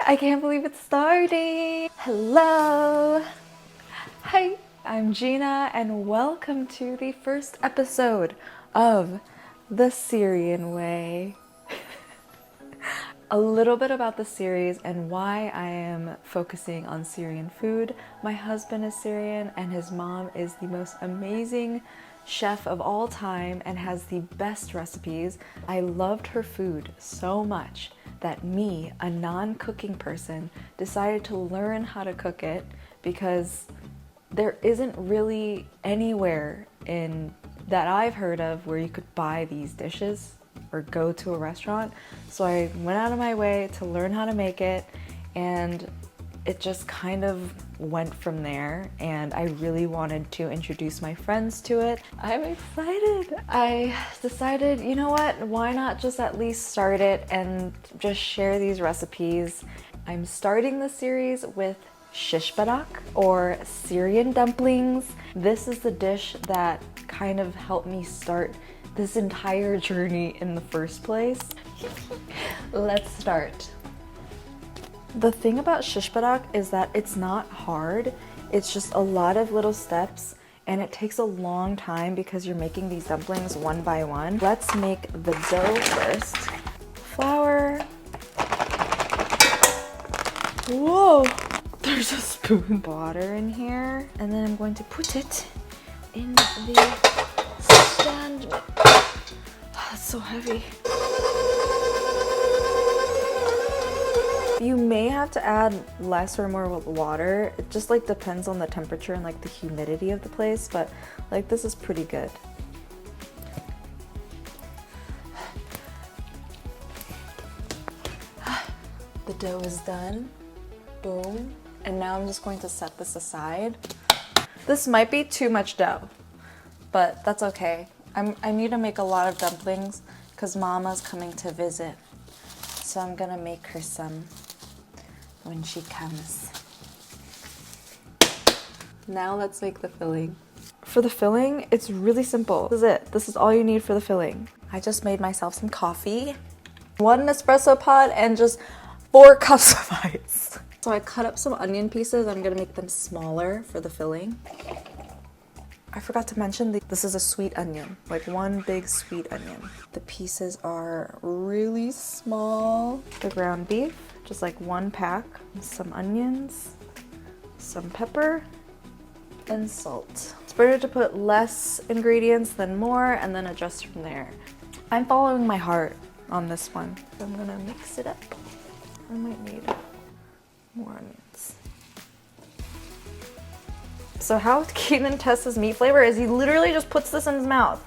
I can't believe it's starting. Hello. Hi, I'm Gina and welcome to the first episode of The Syrian Way. A little bit about the series and why I am focusing on Syrian food. My husband is Syrian and his mom is the most amazing chef of all time and has the best recipes. I loved her food so much that me, a non-cooking person, decided to learn how to cook it because there isn't really anywhere that I've heard of where you could buy these dishes or go to a restaurant. So I went out of my way to learn how to make it, and it just kind of went from there, and I really wanted to introduce my friends to it. I'm excited. I decided, you know what, why not just at least start it and just share these recipes. I'm starting the series with Shish Barak, or Syrian Dumplings. This is the dish that kind of helped me start this entire journey in the first place. Let's start. The thing about Shish Barak is that it's not hard. It's just a lot of little steps and it takes a long time because you're making these dumplings one by one. Let's make the dough first. Flour. Whoa, there's a spoon. Water in here, and then I'm going to put it in the stand. It's so heavy. You may have to add less or more water. It just like depends on the temperature and like the humidity of the place, but like this is pretty good. The dough is done. Boom. And now I'm just going to set this aside. This might be too much dough, but that's okay. I need to make a lot of dumplings because Mama's coming to visit. So I'm gonna make her some when she comes. Now let's make the filling. For the filling, it's really simple. This is it. This is all you need for the filling. I just made myself some coffee, 1 espresso pod, and just 4 cups of ice. So I cut up some onion pieces. I'm gonna make them smaller for the filling. I forgot to mention this is a sweet onion, like 1 big sweet onion. The pieces are really small. The ground beef, just like 1 pack. Some onions, some pepper, and salt. It's better to put less ingredients than more and then adjust from there. I'm following my heart on this one. So I'm gonna mix it up. I might need more onions. So how Keenan tests his meat flavor is he literally just puts this in his mouth.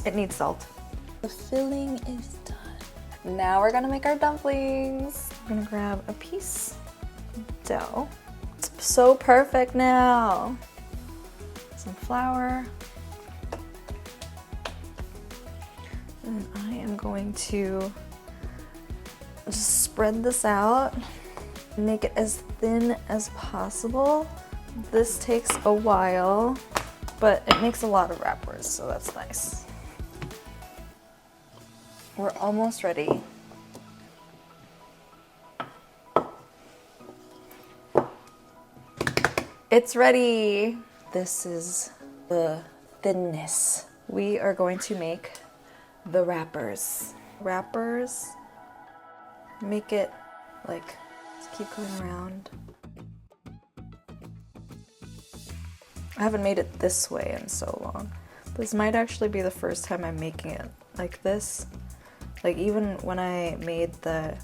It needs salt. The filling is done. Now we're gonna make our dumplings. We're gonna grab a piece of dough. It's so perfect now. Some flour. And I am going to just spread this out. Make it as thin as possible. This takes a while, but it makes a lot of wrappers, so that's nice. We're almost ready. It's ready. This is the thinness. We are going to make the wrappers. Wrappers, make it like, just keep going around. I haven't made it this way in so long. This might actually be the first time I'm making it like this. Like even when I made the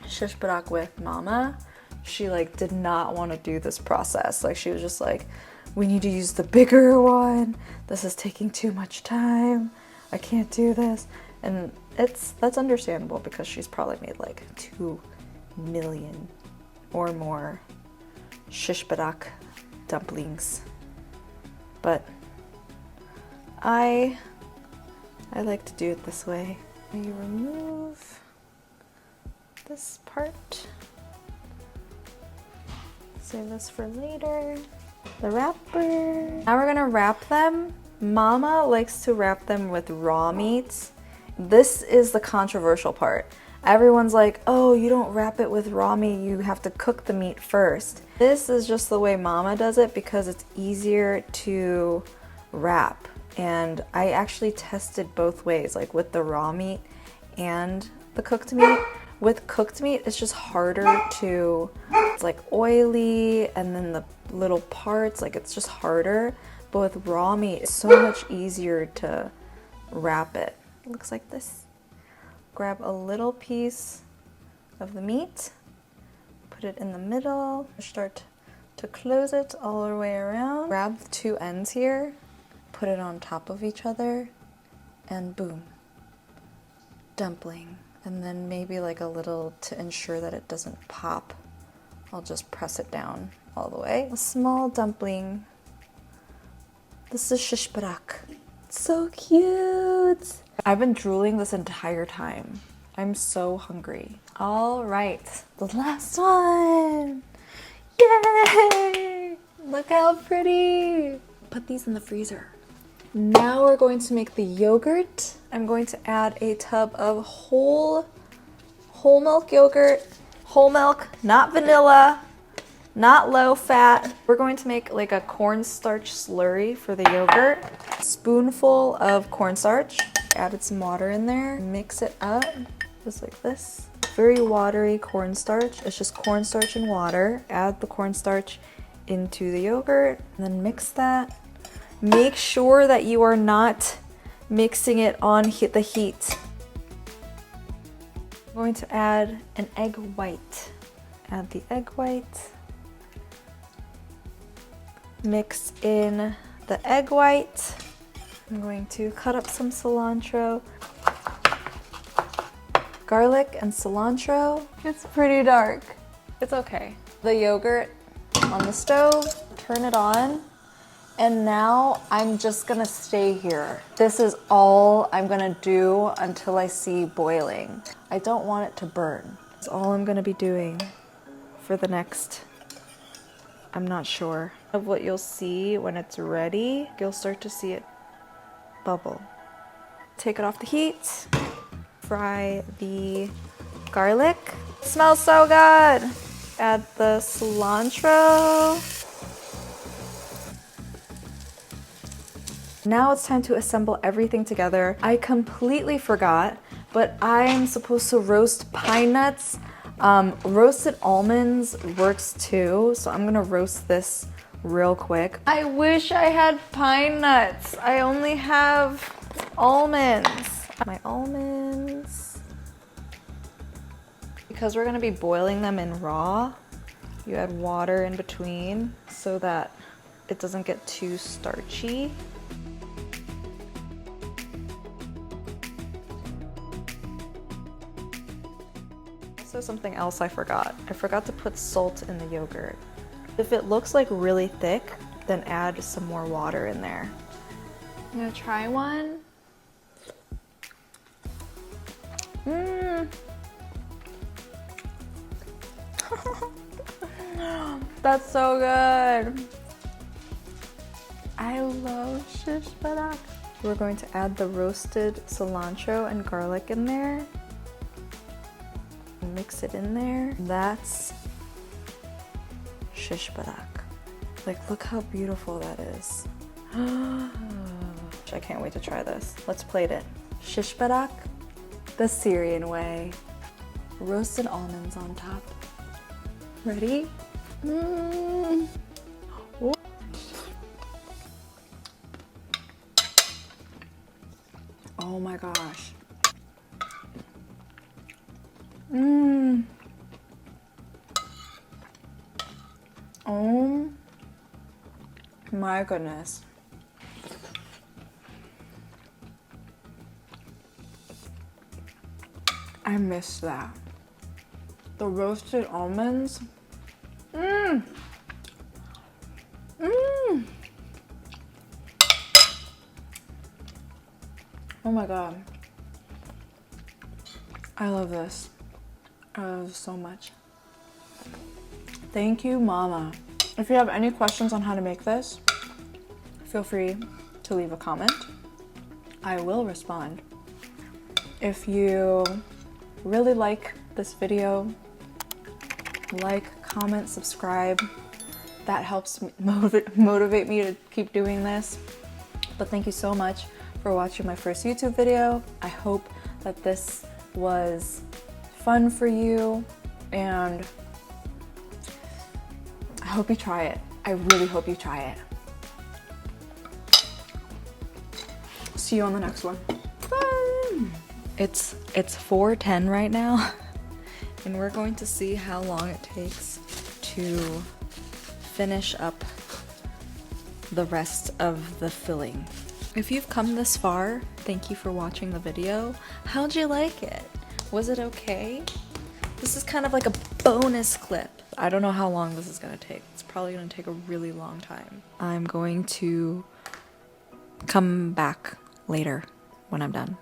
Shish Barak with Mama, she like did not want to do this process. Like she was just like, we need to use the bigger one. This is taking too much time. I can't do this. And that's understandable because she's probably made like 2 million or more Shish Barak dumplings. But I like to do it this way. You remove this part. Save this for later. The wrapper. Now we're gonna wrap them. Mama likes to wrap them with raw meat this is the controversial part. Everyone's like, oh, you don't wrap it with raw meat, you have to cook the meat first. This is just the way Mama does it because it's easier to wrap. And I actually tested both ways, like with the raw meat and the cooked meat. With cooked meat, it's just harder to, it's like oily, and then the little parts, like it's just harder. But with raw meat, it's so much easier to wrap it. It looks like this. Grab a little piece of the meat, put it in the middle, start to close it all the way around. Grab the two ends here, put it on top of each other, and boom, dumpling. And then maybe like a little, to ensure that it doesn't pop, I'll just press it down all the way. A small dumpling. This is Shish Barak. So cute. I've been drooling this entire time. I'm so hungry. All right, the last one. Yay! Look how pretty. Put these in the freezer. Now we're going to make the yogurt. I'm going to add a tub of whole milk yogurt. Whole milk, not vanilla, not low fat. We're going to make like a cornstarch slurry for the yogurt. A spoonful of cornstarch. Added some water in there. Mix it up just like this. Very watery cornstarch. It's just cornstarch and water. Add the cornstarch into the yogurt and then mix that. Make sure that you are not mixing it on the heat. I'm going to add an egg white. Add the egg white. Mix in the egg white. I'm going to cut up some cilantro. Garlic and cilantro. It's pretty dark. It's okay. The yogurt on the stove, turn it on. And now I'm just gonna stay here. This is all I'm gonna do until I see boiling. I don't want it to burn. That's all I'm gonna be doing for the next, I'm not sure. Of what you'll see when it's ready, you'll start to see it bubble. Take it off the heat. Fry the garlic. Smells so good. Add the cilantro. Now it's time to assemble everything together. I completely forgot, but I'm supposed to roast pine nuts. Roasted almonds works too, so I'm gonna roast this real quick. I wish I had pine nuts. I only have almonds. My almonds. Because we're gonna be boiling them in raw, you add water in between so that it doesn't get too starchy. Also, something else I forgot. I forgot to put salt in the yogurt. If it looks like really thick, then add some more water in there. I'm gonna try one. That's so good. I love Shish Barak. We're going to add the roasted cilantro and garlic in there. Mix it in there. That's Shish Barak. Like, look how beautiful that is. I can't wait to try this. Let's plate it. Shish Barak, the Syrian way. Roasted almonds on top. Ready? Oh my gosh. Oh my goodness. I missed that. The roasted almonds. Oh my god. I love this. I love this so much. Thank you, Mama. If you have any questions on how to make this, feel free to leave a comment. I will respond. If you really like this video, like, comment, subscribe. That helps motivate me to keep doing this. But thank you so much for watching my first YouTube video. I hope that this was fun for you, and I hope you try it. I really hope you try it. See you on the next one. Bye. It's 4:10 right now, and we're going to see how long it takes to finish up the rest of the filling. If you've come this far, thank you for watching the video. How'd you like it? Was it okay? This is kind of like a bonus clip. I don't know how long this is gonna take. It's probably gonna take a really long time. I'm going to come back later when I'm done.